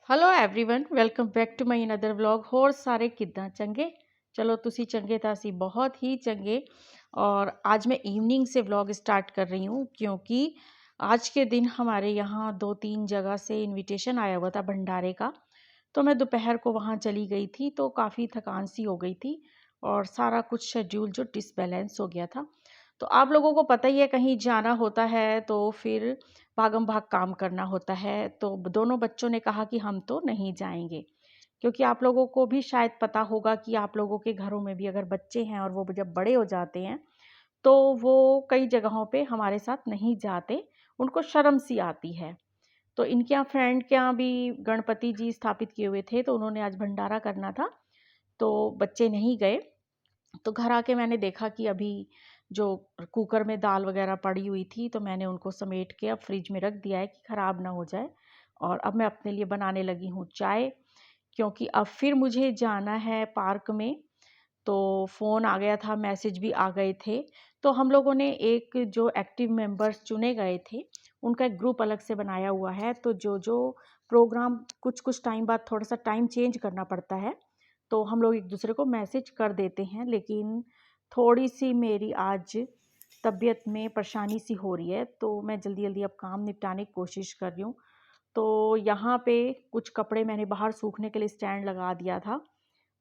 Hello everyone, welcome back to my another vlog. होर सारे किद्दां चंगे? चलो तुसी चंगे तो असी बहुत ही चंगे। और आज मैं इवनिंग से व्लॉग स्टार्ट कर रही हूँ क्योंकि आज के दिन हमारे यहाँ 2-3 जगह से इनविटेशन आया हुआ था भंडारे का। तो मैं दोपहर को वहाँ चली गई थी तो काफ़ी थकान सी हो गई थी और सारा कुछ शेड्यूल जो डिसबैलेंस हो गया था। तो आप लोगों को पता ही है, कहीं जाना होता है तो फिर भागम भाग काम करना होता है। तो दोनों बच्चों ने कहा कि हम तो नहीं जाएंगे, क्योंकि आप लोगों को भी शायद पता होगा कि आप लोगों के घरों में भी अगर बच्चे हैं और वो जब बड़े हो जाते हैं तो वो कई जगहों पे हमारे साथ नहीं जाते, उनको शर्म सी आती है। तो इनके यहाँ फ्रेंड के यहाँ भी गणपति जी स्थापित किए हुए थे तो उन्होंने आज भंडारा करना था, तो बच्चे नहीं गए। तो घर आके मैंने देखा कि अभी जो कुकर में दाल वगैरह पड़ी हुई थी तो मैंने उनको समेट के अब फ्रिज में रख दिया है कि ख़राब ना हो जाए। और अब मैं अपने लिए बनाने लगी हूँ चाय, क्योंकि अब फिर मुझे जाना है पार्क में। तो फ़ोन आ गया था, मैसेज भी आ गए थे। तो हम लोगों ने एक जो एक्टिव मेंबर्स चुने गए थे उनका एक ग्रुप अलग से बनाया हुआ है। तो जो जो प्रोग्राम कुछ कुछ टाइम बाद थोड़ा सा टाइम चेंज करना पड़ता है, तो हम लोग एक दूसरे को मैसेज कर देते हैं। लेकिन थोड़ी सी मेरी आज तबीयत में परेशानी सी हो रही है तो मैं जल्दी जल्दी अब काम निपटाने की कोशिश कर रही हूँ। तो यहाँ पे कुछ कपड़े मैंने बाहर सूखने के लिए स्टैंड लगा दिया था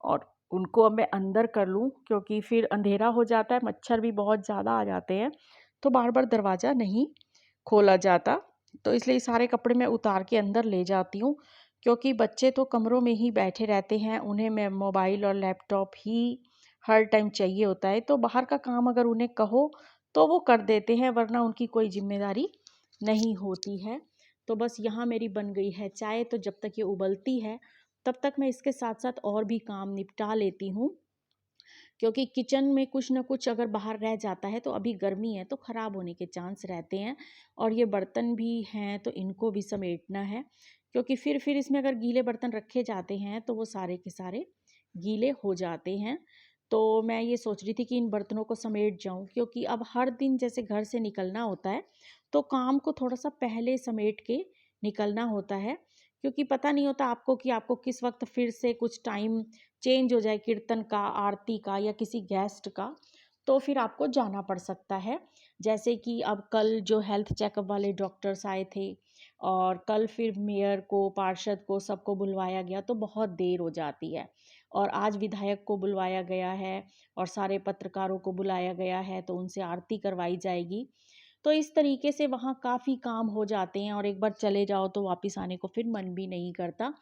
और उनको अब मैं अंदर कर लूँ, क्योंकि फिर अंधेरा हो जाता है, मच्छर भी बहुत ज़्यादा आ जाते हैं तो बार बार दरवाज़ा नहीं खोला जाता। तो इसलिए सारे कपड़े मैं उतार के अंदर ले जाती हूँ, क्योंकि बच्चे तो कमरों में ही बैठे रहते हैं, उन्हें मैं मोबाइल और लैपटॉप ही हर टाइम चाहिए होता है। तो बाहर का काम अगर उन्हें कहो तो वो कर देते हैं, वरना उनकी कोई जिम्मेदारी नहीं होती है। तो बस यहाँ मेरी बन गई है चाय, तो जब तक ये उबलती है तब तक मैं इसके साथ साथ और भी काम निपटा लेती हूँ, क्योंकि किचन में कुछ ना कुछ अगर बाहर रह जाता है तो अभी गर्मी है तो ख़राब होने के चांस रहते हैं। और ये बर्तन भी हैं तो इनको भी समेटना है, क्योंकि फिर इसमें अगर गीले बर्तन रखे जाते हैं तो वो सारे के सारे गीले हो जाते हैं। तो मैं ये सोच रही थी कि इन बर्तनों को समेट जाऊं, क्योंकि अब हर दिन जैसे घर से निकलना होता है तो काम को थोड़ा सा पहले समेट के निकलना होता है, क्योंकि पता नहीं होता आपको कि आपको किस वक्त फिर से कुछ टाइम चेंज हो जाए, कीर्तन का, आरती का या किसी गेस्ट का, तो फिर आपको जाना पड़ सकता है। जैसे कि अब कल जो हेल्थ चेकअप वाले डॉक्टर्स आए थे और कल फिर मेयर को, पार्षद को, सबको बुलवाया गया तो बहुत देर हो जाती है। और आज विधायक को बुलवाया गया है और सारे पत्रकारों को बुलाया गया है तो उनसे आरती करवाई जाएगी। तो इस तरीके से वहाँ काफ़ी काम हो जाते हैं और एक बार चले जाओ तो वापस आने को फिर मन भी नहीं करता,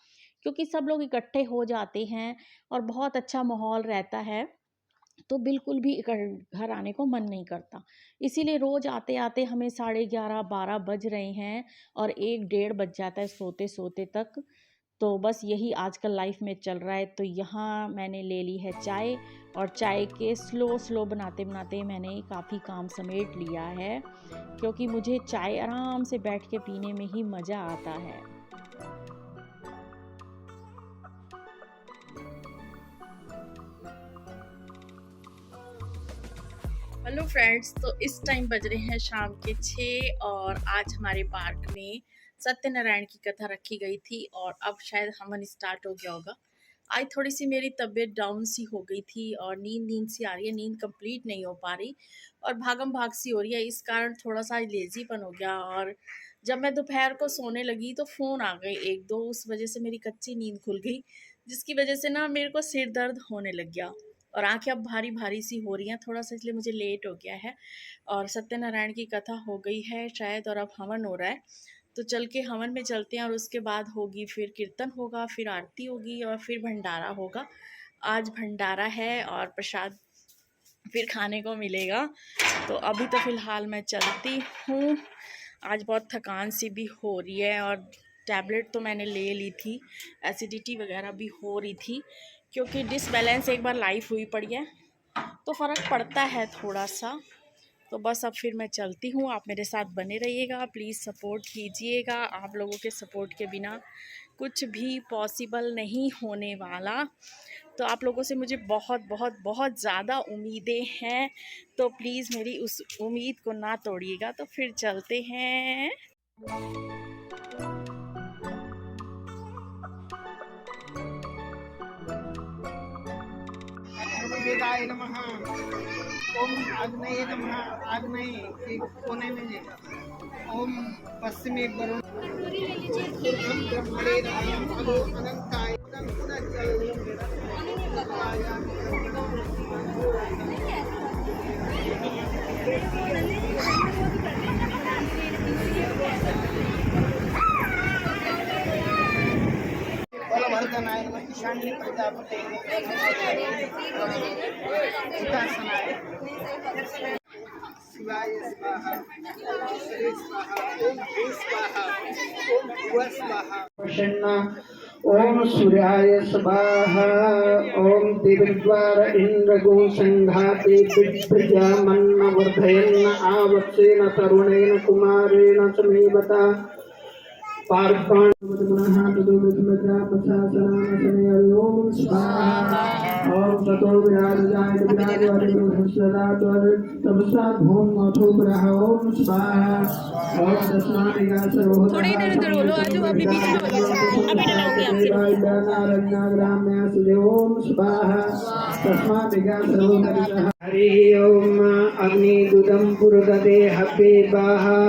क्योंकि सब लोग इकट्ठे हो जाते हैं और बहुत अच्छा माहौल रहता है। तो बिल्कुल भी घर आने को मन नहीं करता। इसीलिए रोज़ आते आते हमें 11:30-12 बज रहे हैं और 1-1:30 बज जाता है सोते सोते तक। तो बस यही आजकल लाइफ में चल रहा है। तो यहाँ मैंने ले ली है चाय और चाय के स्लो स्लो बनाते बनाते मैंने काफ़ी काम समेट लिया है, क्योंकि मुझे चाय आराम से बैठ के पीने में ही मज़ा आता है। हेलो फ्रेंड्स, तो इस टाइम बज रहे हैं शाम के 6 और आज हमारे पार्क में सत्यनारायण की कथा रखी गई थी और अब शायद हवन स्टार्ट हो गया होगा। आज थोड़ी सी मेरी तबीयत डाउन सी हो गई थी और नींद नींद सी आ रही है, नींद कंप्लीट नहीं हो पा रही और भागम भाग सी हो रही है, इस कारण थोड़ा सा लेजीपन हो गया। और जब मैं दोपहर को सोने लगी तो फ़ोन आ गए एक दो, उस वजह से मेरी कच्ची नींद खुल गई, जिसकी वजह से ना मेरे को सिर दर्द होने लग गया और आंखें अब भारी भारी सी हो रही हैं थोड़ा सा, इसलिए मुझे लेट हो गया है। और सत्यनारायण की कथा हो गई है शायद और अब हवन हो रहा है, तो चल के हवन में चलते हैं और उसके बाद होगी फिर कीर्तन होगा, फिर आरती होगी और फिर भंडारा होगा। आज भंडारा है और प्रसाद फिर खाने को मिलेगा। तो अभी तो फ़िलहाल मैं चलती हूँ, आज बहुत थकान सी भी हो रही है और टैबलेट तो मैंने ले ली थी, एसिडिटी वगैरह भी हो रही थी, क्योंकि डिसबैलेंस एक बार लाइफ हुई पड़ी है तो फ़र्क पड़ता है थोड़ा सा। तो बस अब फिर मैं चलती हूँ, आप मेरे साथ बने रहिएगा, प्लीज़ सपोर्ट कीजिएगा। आप लोगों के सपोर्ट के बिना कुछ भी पॉसिबल नहीं होने वाला। तो आप लोगों से मुझे बहुत बहुत बहुत ज़्यादा उम्मीदें हैं, तो प्लीज़ मेरी उस उम्मीद को ना तोड़िएगा। तो फिर चलते हैं। नमः। ओम आग्नेय नमः। आग्नेय के कोने में है। ओम पश्चिमी वरुण ब्रह्मणे नमः। अलो अनंताय बलवर्धनाय नमः। ईशान्य प्रजापते सुदर्शनाय शिवाय स्वाहा। श्री स्वाहा। ओम भू स्वाहा। ओम भुव स्वाहा। प्रसन्न। ओम सूर्याय स्वाहा। ओम दिव्यद्वार इंद्रगो संघाते प्रजामन्नवर्धयन् आवत्सेन तरुणेन कुमारेण समेवता पार्पाण पुनः तदोमित्रं प्रशासनामसने ओम स्वाहा। ओम ततो विराजयाय विराजवादिनोस्वदात्वर तपसा धूम मधुप्रः ओम स्वाहा। ओम दशमानिगा सर्वोदः थोड़ी देर इधर बोलो आज अभी बीच में अभी डलाऊंगी आपसे ओम स्वाहा। दशमानिगा सर्वोदः हरि ओम अग्निदूतं पुरदते हव्ये बाहा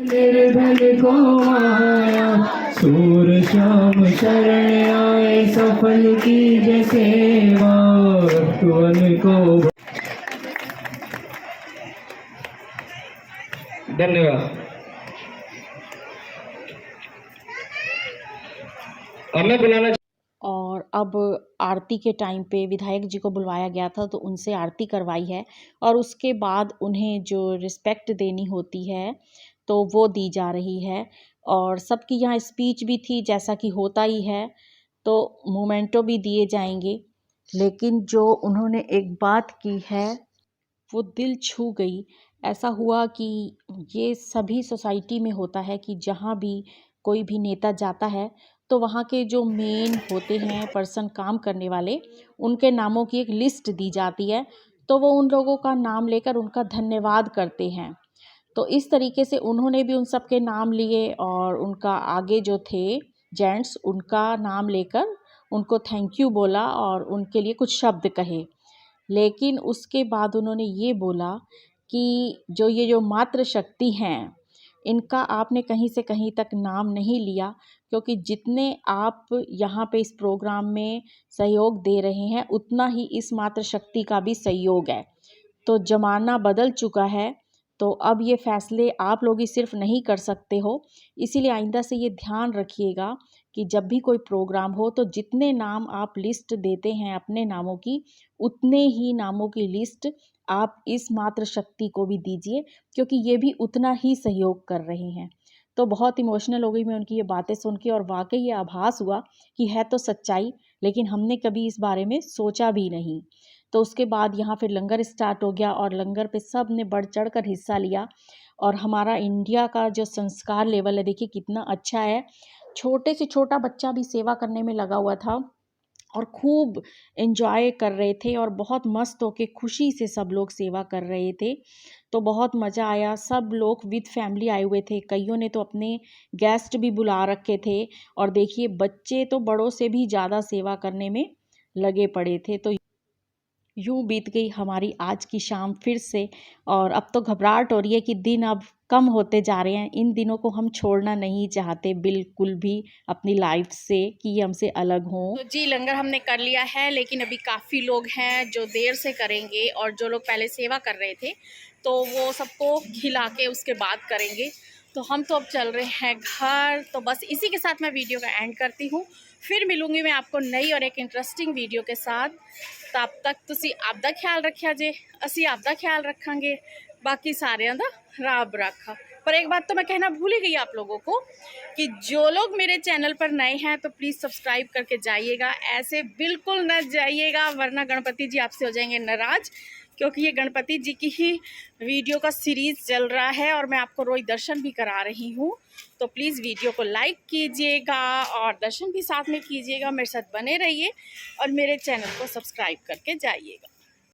निर्धन को आया सूर श्याम शरण आए सफल की सेवा तुअन को। धन्यवाद। हमें बुलाना। और अब आरती के टाइम पे विधायक जी को बुलवाया गया था तो उनसे आरती करवाई है और उसके बाद उन्हें जो रिस्पेक्ट देनी होती है तो वो दी जा रही है। और सबकी यहाँ स्पीच भी थी जैसा कि होता ही है, तो मोमेंटो भी दिए जाएंगे। लेकिन जो उन्होंने एक बात की है वो दिल छू गई। ऐसा हुआ कि ये सभी सोसाइटी में होता है कि जहाँ भी कोई भी नेता जाता है तो वहाँ के जो मेन होते हैं पर्सन काम करने वाले, उनके नामों की एक लिस्ट दी जाती है, तो वो उन लोगों का नाम लेकर उनका धन्यवाद करते हैं। तो इस तरीके से उन्होंने भी उन सब के नाम लिए और उनका आगे जो थे जेंट्स उनका नाम लेकर उनको थैंक यू बोला और उनके लिए कुछ शब्द कहे। लेकिन उसके बाद उन्होंने ये बोला कि जो मातृशक्ति हैं इनका आपने कहीं से कहीं तक नाम नहीं लिया, क्योंकि जितने आप यहाँ पे इस प्रोग्राम में सहयोग दे रहे हैं उतना ही इस मातृशक्ति का भी सहयोग है। तो ज़माना बदल चुका है, तो अब ये फ़ैसले आप लोग ही सिर्फ नहीं कर सकते हो। इसीलिए आइंदा से ये ध्यान रखिएगा कि जब भी कोई प्रोग्राम हो तो जितने नाम आप लिस्ट देते हैं अपने नामों की, उतने ही नामों की लिस्ट आप इस मातृशक्ति को भी दीजिए, क्योंकि ये भी उतना ही सहयोग कर रहे हैं। तो बहुत इमोशनल हो गई मैं उनकी ये बातें सुन के, और वाकई ये आभास हुआ कि है तो सच्चाई, लेकिन हमने कभी इस बारे में सोचा भी नहीं। तो उसके बाद यहाँ फिर लंगर स्टार्ट हो गया और लंगर पे सब ने बढ़ चढ़ कर हिस्सा लिया। और हमारा इंडिया का जो संस्कार लेवल है देखिए कितना अच्छा है। छोटे से छोटा बच्चा भी सेवा करने में लगा हुआ था और खूब एंजॉय कर रहे थे और बहुत मस्त होके खुशी से सब लोग सेवा कर रहे थे। तो बहुत मज़ा आया। सब लोग विद फैमिली आए हुए थे, कईयों ने तो अपने गेस्ट भी बुला रखे थे। और देखिए बच्चे तो बड़ों से भी ज़्यादा सेवा करने में लगे पड़े थे। तो यूँ बीत गई हमारी आज की शाम फिर से। और अब तो घबराहट हो रही है कि दिन अब कम होते जा रहे हैं। इन दिनों को हम छोड़ना नहीं चाहते बिल्कुल भी अपनी लाइफ से कि ये हमसे अलग हों। तो जी लंगर हमने कर लिया है, लेकिन अभी काफ़ी लोग हैं जो देर से करेंगे और जो लोग पहले सेवा कर रहे थे तो वो सबको खिला के उसके बाद करेंगे। तो हम तो अब चल रहे हैं घर। तो बस इसी के साथ मैं वीडियो का एंड करती हूँ। फिर मिलूंगी मैं आपको नई और एक इंटरेस्टिंग वीडियो के साथ। तब तक तुसी आपदा ख्याल रखिया जे, असी आपदा ख्याल रखांगे, बाकी सारियां दा रब रखा। पर एक बात तो मैं कहना भूल ही गई आप लोगों को कि जो लोग मेरे चैनल पर नए हैं तो प्लीज़ सब्सक्राइब करके जाइएगा, ऐसे बिल्कुल न जाइएगा वरना गणपति जी आपसे हो जाएंगे नाराज़। क्योंकि ये गणपति जी की ही वीडियो का सीरीज़ चल रहा है और मैं आपको रोज़ दर्शन भी करा रही हूँ। तो प्लीज़ वीडियो को लाइक कीजिएगा और दर्शन भी साथ में कीजिएगा, मेरे साथ बने रहिए और मेरे चैनल को सब्सक्राइब करके जाइएगा।